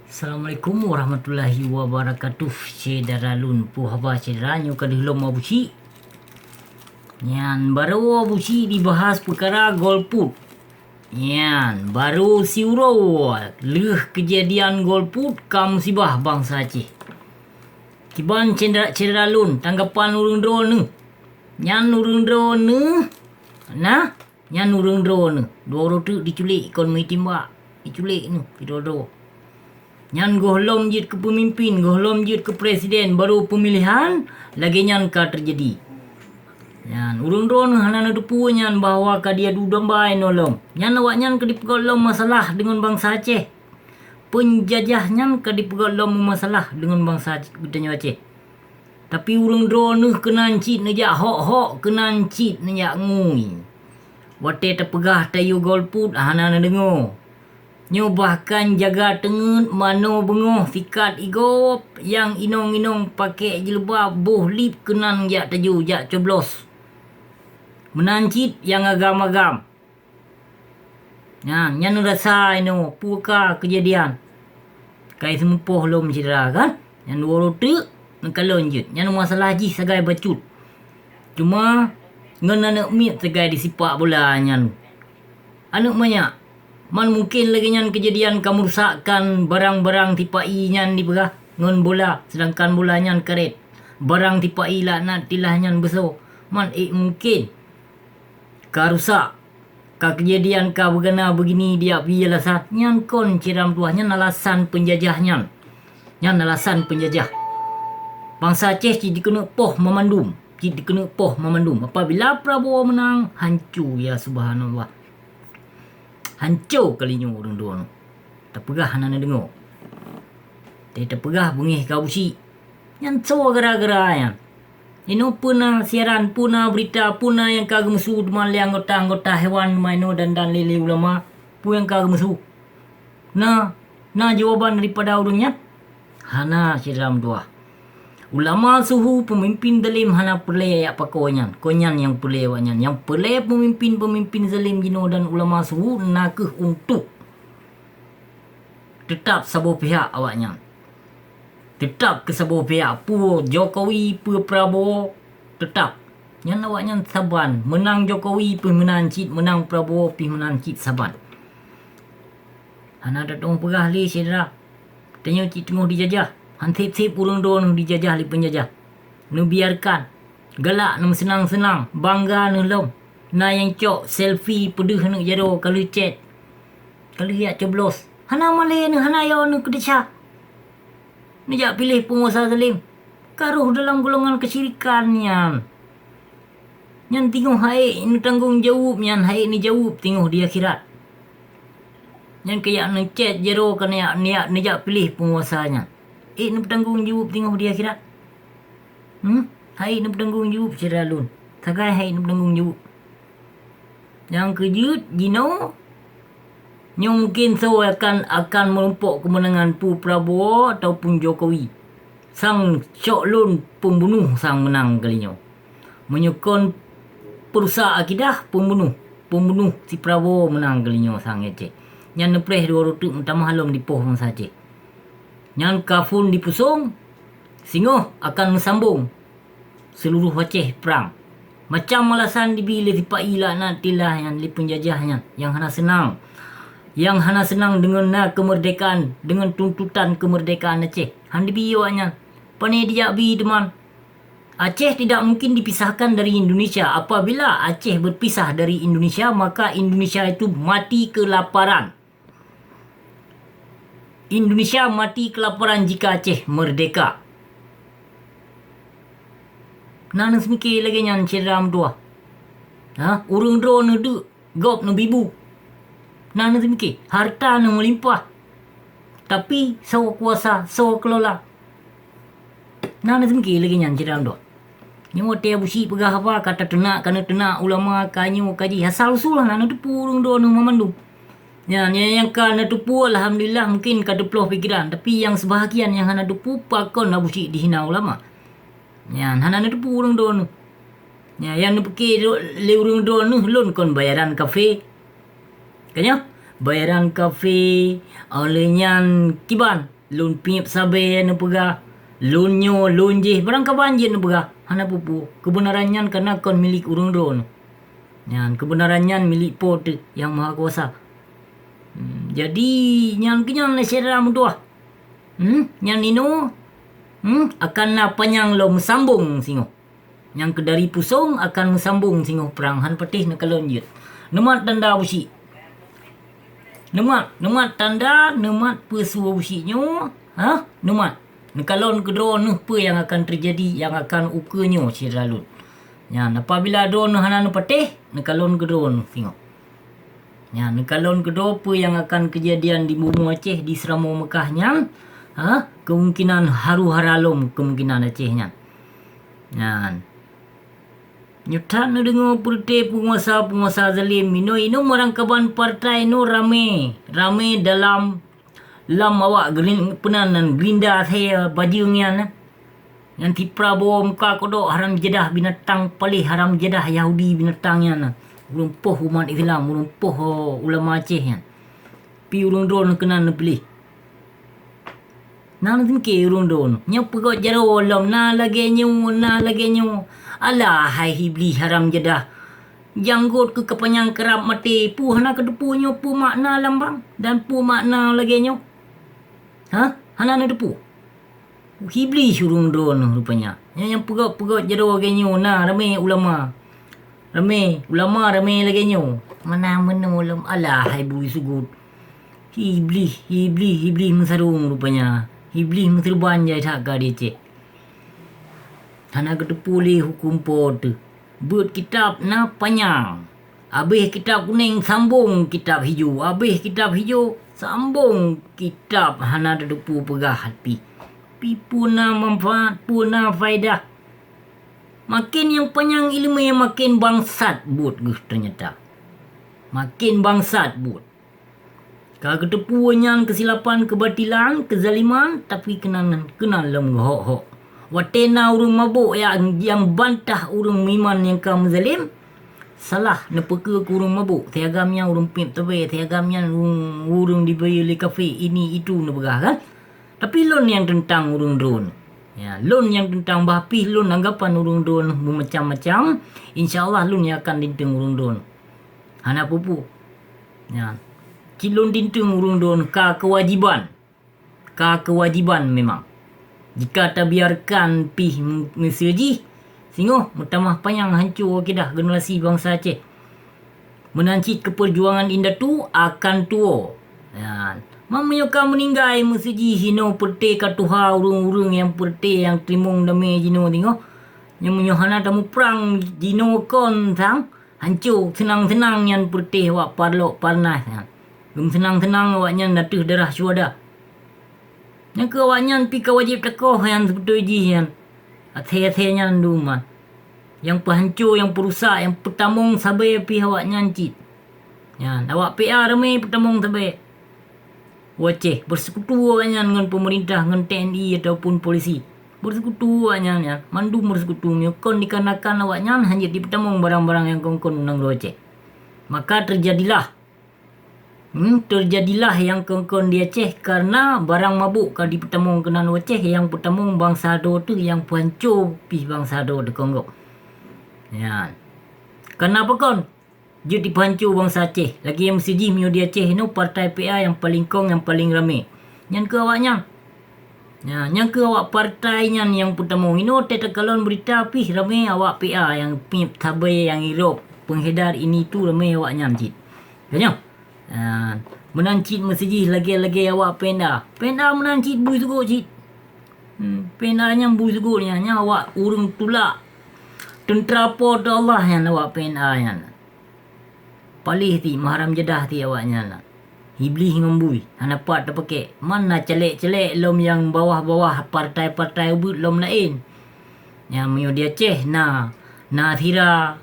Assalamualaikum warahmatullahi wabarakatuh. Cedera lun pu haba cedera nyu kadilom abuci. Nyan baru abuci dibahas perkara golput. Nyan baru siuro leh kejadian golput kam musibah bangsa Aceh. Kiban cedera lun tanggapan urang drone. Nyan urang drone. Nah, nyan urang drone. Dua orang tu diculik kon timba. Diculik ni pidodo. Nyan gohlom jit ke pemimpin, gohlom jit ke presiden, baru pemilihan, lagi nyan ka terjadi. Nyan, urang drone hana dupu nyan bahawa ka dia du dombai nolong. Nyan awak nyan ka dipegolom masalah dengan bangsa Aceh. Penjajah nyan ka dipegolom masalah dengan bangsa Betanya Aceh. Tapi urang drone kena cit nejak hok-hok, kena cit nejak ngui. Wate terpegah tayu golput hana dengar. Nyo bahkan jaga tengen mano bengoh sikat igop yang inong-inong pakai jilbab boh lip kenan jak taju jak coblos. Menancit yang agam-agam. Nah, nyan rasa ino puka kejadian. Kai semupoh lom cedera kan? Nyan dua tu kalon jut. Nyan masalah ji sagai bacut. Cuma ngan anak mit sagai disipak bola nyan. Anak banyak. Man mungkin lagi nyan kejadian kamu rusakkan barang-barang tipai nyan di begah ngon bola sedangkan bola nyan karet. Barang tipai lah nak tilah nyan besar. Man mungkin ka rusak. Ka kejadian ka bergena begini dia pi alasan nyan kon ciram tuah nyan alasan penjajah nyan. Nyan alasan penjajah. Bangsa Aceh cik dikena poh memandum. Cik dikena poh memandum. Apabila Prabowo menang hancur ya subhanallah. Hancur kalinya orang dua tu. Terpegah nak dengar. Dia terpegah bengih kau busi. Yang so gara-gara yang. Ini puna siaran, puna berita, puna yang kagak musuh dengan anggota-anggota hewan maino dan lele ulama. Pu yang kagak musuh. Nah jawaban daripada orangnya. Hana siram dua. Ulama suhu pemimpin zalim hana perle ayak pakonya. Konyan yang perle awaknya. Yang perle pemimpin zalim jino dan ulama suhu nakeh untuk tetap sebuah pihak awaknya. Tetap ke sebuah pihak. Pu Jokowi, pu Prabowo tetap. Yang awaknya saban. Menang Jokowi pu menang cit, menang Prabowo pu menang cit saban. Hana datang pegah li saudara. Tanya cik tengah dijajah. Hansip-sip urang don dijajah li penjajah. Nu biarkan. Galak nu senang-senang. Bangga nu lom. Na yang cok selfie pedih nu jaro kalau chat. Kalau hiat coblos. Hana malay nu hana yo nu kedesha. Nu jak pilih penguasa zalim. Karuh dalam golongan kesyirikan nyan. Nyan tengok haik nu tanggung jawab nyan haik ni jawab tengok di akhirat. Nyan kayak nu chat jaro kan niat jak pilih penguasanya. Ni bertanggung jawab tengok di akhirat. Hai ni bertanggung jawab secara lun. Sagai hai ni bertanggung jawab. Yang kejut Gino yang mungkin so akan menumpuk kemenangan pu Prabowo ataupun Jokowi. Sang syok lun pembunuh sang menang kalinya. Menyokong perusak akidah pembunuh si Prabowo menang kalinya sang Aceh. Yang nepreh dua rotuk utama halom di poh bangsa Aceh. Yang kafun dipusung, singoh akan mesambung seluruh Aceh perang. Macam alasan dibila dipai laknat tilah yang li penjajahnya. Yang hana senang dengan kemerdekaan, dengan tuntutan kemerdekaan Aceh. Han dibiwaknya. Pane dia bi teman. Aceh tidak mungkin dipisahkan dari Indonesia. Apabila Aceh berpisah dari Indonesia, maka Indonesia itu mati kelaparan. Indonesia mati kelaparan jika Aceh merdeka. Nana semikir lagi nyan ceram dua. Urang drone nu gop nu bibu. Nana semikir harta nu melimpah. Tapi so kuasa, so kelola. Nana semikir lagi nyan ceram dua. Nyo te busi pegah apa kata tenak kana tenak ulama kanyu kaji asal usul nana tu urang drone nu memandung. Yang kan tupu alhamdulillah mungkin kada peluh fikiran, tapi yang sebahagian yang hana tupu pakon nak busik dihina ulama. Yang hana tupu urang don. Yang nu fikir le urang don nu lon kon bayaran kafe. Kanya bayaran kafe oleh nyan kiban lun pip sabe nu pega, lun nyo, lun je, barang kabanjit nu pega. Hana pupu, kebenarannya karena kon milik urung drone. Yan, kebenarannya milik po tu yang maha kuasa. Jadi nyan kenyan na seram tu nyan ino akan na panyang lo mesambung singo. Yang ke dari pusong akan mesambung singo perang han petih na kalonjut. Nemat tanda busi. Nemat tanda, nemat pesua businyo. Nemat. Nekalon ke drone apa yang akan terjadi, yang akan ukanya siralut. Ya, apabila drone hanan petih, nekalon ke drone singo. Ya, nekalon ke apa yang akan kejadian di bumi Aceh di Seramo Mekahnya, kemungkinan haru haralom kemungkinan Acehnya. Ya. Nyutan nu dengar perte penguasa zalim ino orang kaban partai no rame dalam awak penanan gerinda saya bajunya na. Yang ti Prabowo muka kodok haram jedah binatang paling haram jedah Yahudi binatangnya na. Ulun poh umat Islam, ulun poh ulama Aceh kan. Pi ulun drone kena nak pilih. Nah nanti ke ulun drone. Nyap pegot jaro lam na lagi nyu. Alah hai hibli haram jedah. Janggut ke kepanyang kerap mati. Pu hana kedepunya pu makna lambang. Dan pu makna lagi nyu. Hana na depu. Hibli ulun drone rupanya. Yang pegot jaro lagi nyu. Nah ramai ulama. Ramai lagi nyo. Mana ulam. Alah hai bui sugut. Hibli mesarung rupanya. Hibli meserban jai tak ka dia cek. Hana ketepuli hukum pot. Buat kitab na panjang. Habis kitab kuning sambung kitab hijau. Habis kitab hijau sambung kitab hana depu pegah hati. Pi puna manfaat, puna faedah. Makin yang panjang ilmu yang makin bangsat buat ternyata. Makin bangsat buat. Kalau ketepuannya kesilapan, kebatilan, kezaliman, tapi kenal lem hok. Watena urung mabuk yang bantah urung miman yang kamu zalim. Salah nepeka ke urung mabuk. Tiagamnya urung pimp tebe, tiagamnya urung dibayar oleh kafe ini itu nebegah kan. Tapi lon yang tentang urung drone. Ya, lon yang tentang bapi, lon anggapan urung drone macam-macam. InsyaAllah lon yang akan dinteng urung drone. Hana pupu. Ya. Cilon dinteng urung drone kewajiban memang. Jika tak biarkan pih meseji, singoh mutamah panjang hancur kedah generasi bangsa Aceh. Menancit keperjuangan indah tu akan tua. Ya. Mamanya kau meninggal meseji hino perte katuha urung-urung yang perte yang trimung damai jino tengok. Yang menyohana tamu perang jino kon sang hancur senang-senang yang perte wak parlok parnas. Belum senang-senang awaknya natuh darah syuhada. Yang ke awaknya pi ka wajib takoh yang sebetul ji yang athe-athenya nduman. Yang pehancur, yang perusak, yang petamung sabai pi awaknya cit. Ya, awak PA ramai petamung sabai. Aceh bersekutu awaknya dengan pemerintah, dengan TNI ataupun polisi. Bersekutu awaknya ya, mandu bersekutu nyokon dikarenakan awaknya hanya di petamung barang-barang yang kongkon unang Aceh. Maka terjadilah yang kongkon di Aceh karena barang mabuk kalau di petamung kena Aceh yang petamung bangsa do tu yang pancur pi bangsa do de Kongo. Ya. Kenapa kon? Jadi pancur bangsa Aceh. Lagi yang mesti mio di Aceh no partai PA yang paling kong yang paling ramai. Yang ke awaknya. Ya, yang ke awak partainya yang petamung ino teta kalon berita pi ramai awak PA yang pip tabai yang Europe penghedar ini tu ramai awaknya cit. Tanya. Menancit mesejih lagi-lagi awak penda menancit bui sugut cik. Pendanya bui sugutnya awak urung tulak tentera pot Allah yang awak penda yang palih ti maharam jedah ti awaknya lah. Iblis ngembui hanapat terpakai mana celek-celek lom yang bawah-bawah partai-partai ubud lom lain yang menyo dia Aceh na thira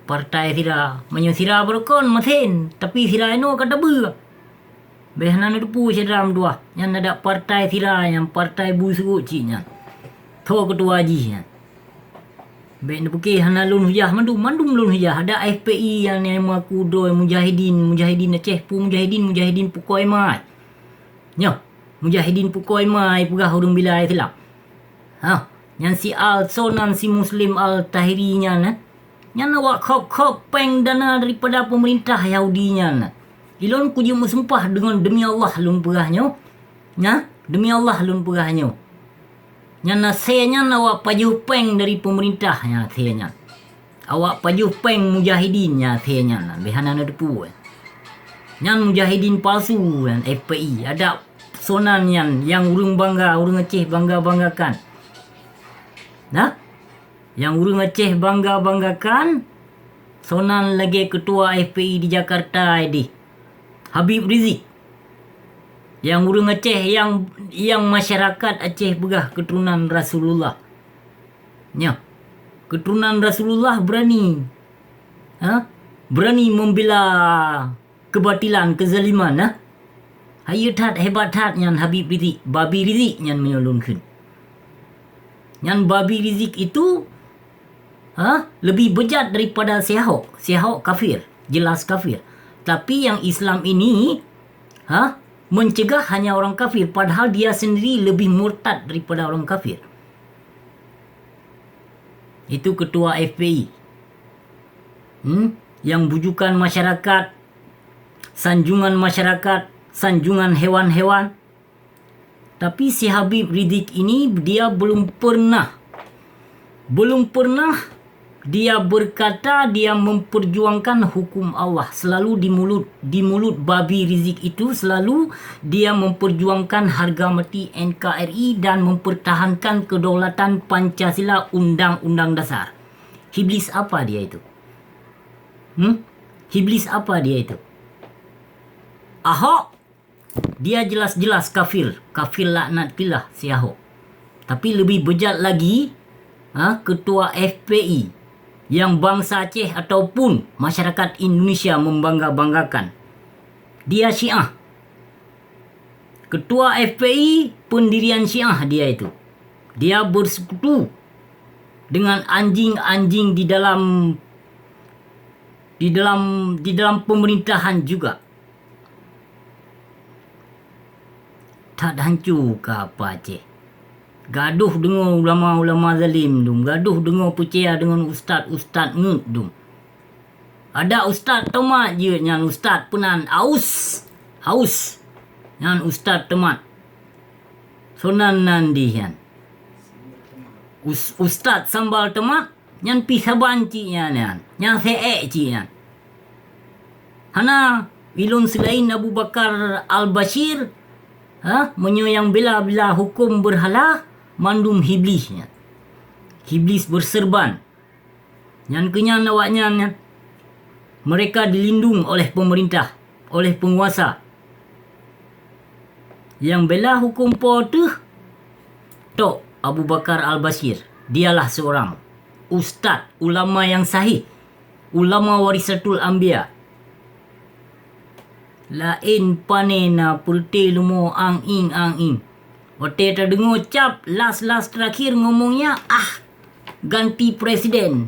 partai sira menyo sira berkon mesin tapi sira ino kata ber behna nudupu sedram dua yang ada partai sira yang partai bu sugut cinya tho ketua haji nya be ne puki hana lun hujah mandum lun hujah ada FPI yang nama kudo mujahidin Aceh pu mujahidin pukoi mai nyo Mujahidin pukoi mai pugah urung bilai tilap. Yang si Sonan si Muslim Tahiri nya yang awak kop peng dana daripada pemerintah Yahudi nya. Ilon kuji sumpah dengan demi Allah lun pegahnya. Demi Allah lun pegahnya. Yang nasenya awak pajuh peng dari pemerintahnya thenya. Awak pajuh peng mujahidinnya thenya. Behana depu. Yang mujahidin palsu dan FPI. Ada sonan yang urung bangga, urung Aceh bangga-banggakan. Yang urung Aceh bangga-banggakan sonan lagi ketua FPI di Jakarta ini Habib Rizik. Yang urung Aceh yang masyarakat Aceh begah keturunan Rasulullah. Keturunan Rasulullah berani membela kebatilan, kezaliman. Hayu tat hebat tat yang Habib Rizik, babi Rizik yang menyolongkan. Yang babi Rizik itu lebih bejat daripada Siahok. Siahok kafir, jelas kafir. Tapi yang Islam ini mencegah hanya orang kafir, padahal dia sendiri lebih murtad daripada orang kafir. Itu ketua FPI. Yang bujukan masyarakat, sanjungan masyarakat, sanjungan hewan-hewan. Tapi si Habib Rizik ini dia belum pernah dia berkata dia memperjuangkan hukum Allah. Selalu di mulut babi Rizik itu selalu dia memperjuangkan harga mati NKRI dan mempertahankan kedaulatan Pancasila, Undang-Undang Dasar. Iblis apa dia itu? Iblis apa dia itu? Ahok dia jelas-jelas kafir laknat pillah si Ahok. Tapi lebih bejat lagi ketua FPI yang bangsa Aceh ataupun masyarakat Indonesia membangga-banggakan. Dia Syiah. Ketua FPI pendirian Syiah dia itu. Dia bersekutu dengan anjing-anjing di dalam pemerintahan juga. Tak hancur ke apa Aceh? Gaduh dengan ulama-ulama zalim dum. Gaduh dengan percaya dengan ustaz-ustaz ngut dum. Ada ustaz tomat je yang ustaz penan haus. Yang ustaz tomat. Sonan nandi kan. Ustaz sambal tomat yang pisaban cik yang seek cik yang. Hana ilun selain Abu Bakar Al-Bashir yang bela-bela hukum berhala mandum iblisnya. Iblis berserban. Yang kenyan awaknya mereka dilindung oleh pemerintah, oleh penguasa. Yang bela hukum tu Tok Abu Bakar Al-Bashir. Dialah seorang ustaz, ulama yang sahih, ulama warisatul anbiya. Lain panena pulti lumo ang-ing. Ote ta dengar cap last terakhir ngomongnya ganti presiden.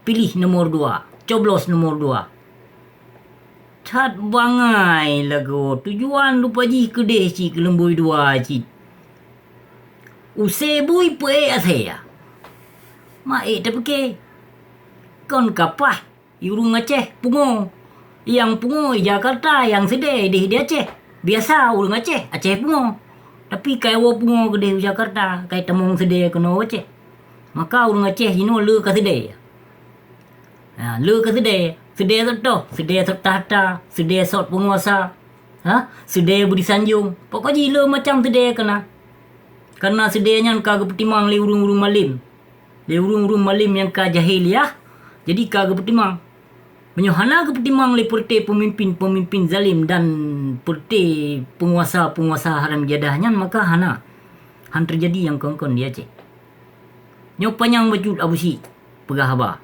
Pilih nomor 2. Coblos nomor 2. Cat bangai lagu. Tujuan lupa ji kedeh cik kelembui 2 cik. Usebui pe asaya. Mae ta peke. Kon kapah urung Aceh pungo. Yang pungo Jakarta, yang sedih di Aceh. Biasa urung Aceh pungo. Tapi kai wo pungo ke Jakarta, kai temong sedih kena Aceh. Maka urung Aceh hino le ka sedih. Le ka sedih. Sedih tu, sedih tahta, sedih sot penguasa. Sedih budi sanjung. Pokoknya le macam sedih kena. Karena sedihnya kagak pertimang le urung-urung malim. Le urung-urung malim yang ka jahiliyah. Jadi kagak pertimang. Menyohana kepertimang oleh perti pemimpin zalim dan perti penguasa haram jadahnya, maka han terjadi yang kongkon dia Aceh. Nyok panjang bacut Abu Syik pegah haba.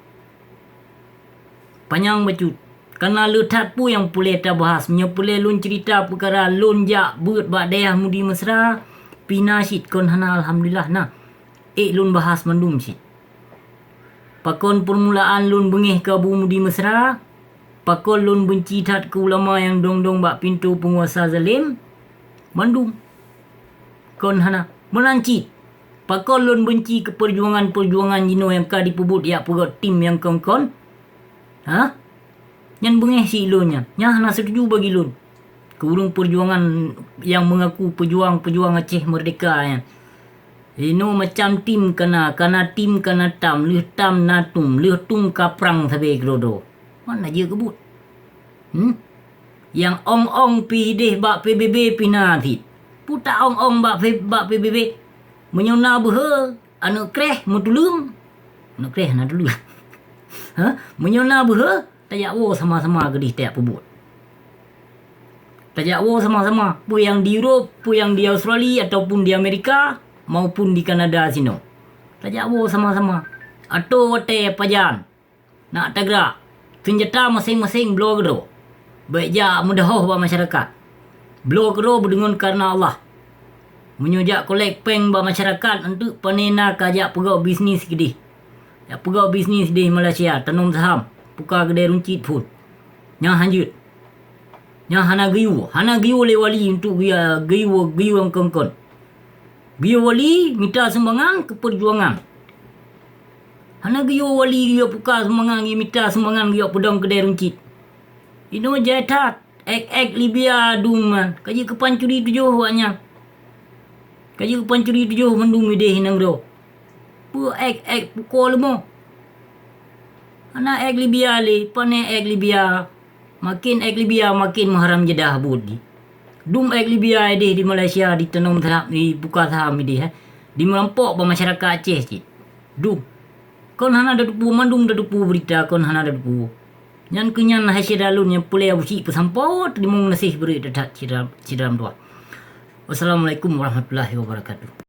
Panjang bacut. Karena letat pu yang boleh tak bahas. Nyok boleh lun cerita perkara lun jak buat dayah mudi mesra. Pina syit kon hana alhamdulillah lun bahas mandum syit. Pakon permulaan lun bengih ke Abu Mudi Mesra. Pakol lun benci tat ke ulama yang dong-dong bak pintu penguasa zalim. Mandum. Kon hana menanci. Pakol lun benci ke perjuangan-perjuangan jino yang ka dipubut ya perut tim yang kon. Ha? Yang bengeh si ilunnya. Yang hana setuju bagi lun. Kurung perjuangan yang mengaku pejuang-pejuang Aceh merdeka ya. Ino macam tim kana tim kana tam, lih tam natum, lih tum kaprang sabe kerodo. Mana je kebut? Yang ong-ong pi hidih bak PBB pina thit. Puta ong-ong bak PBB. Menyona behe, anu kreh mutulung. Anu kreh na dulu. Ha? Menyona behe, tayak wo sama-sama gedih tayak pebut. Tayak wo sama-sama. Pu yang di Europe, pu yang di Australia ataupun di Amerika maupun di Kanada sino. Tayak wo sama-sama. Atau wate pajan. Nak tagrak. Senjata masing-masing blow gedo. Baik ja mudahoh ba masyarakat. Blow gedo berdengun karena Allah. Menyujak kolek peng ba masyarakat untuk panena kajak pegau bisnis gede. Ya pegau bisnis di Malaysia tanam saham. Puka kedai runcit pun. Yang hanjut. Yang hana giyu le wali untuk giyu yang kongkon. Giyu wali minta sumbangan ke perjuangan. Hana giyu wali giyu puka sumbangan giyu minta sumbangan giyu pedang kedai runcit. Ino jatat ek Libya duman. Kaji kepancuri 7 waknya. Kaji kepancuri 7 mendung ide hinang do. Pu ek pukul mo. Hana ek Libya le, pane ek Libya. Makin ek Libya makin mengharam jedah budi. Dum ek Libya ide di Malaysia di tanam saham di buka saham ide di melampok ba masyarakat Aceh cik. Dum. Kon hana ada dupu mandum ada dupu berita kon hana ada dupu. Nyan kenyan hasil dalun yang pulai busi pesampau di mung nasih beri dekat ciram dua. Wassalamualaikum warahmatullahi wabarakatuh.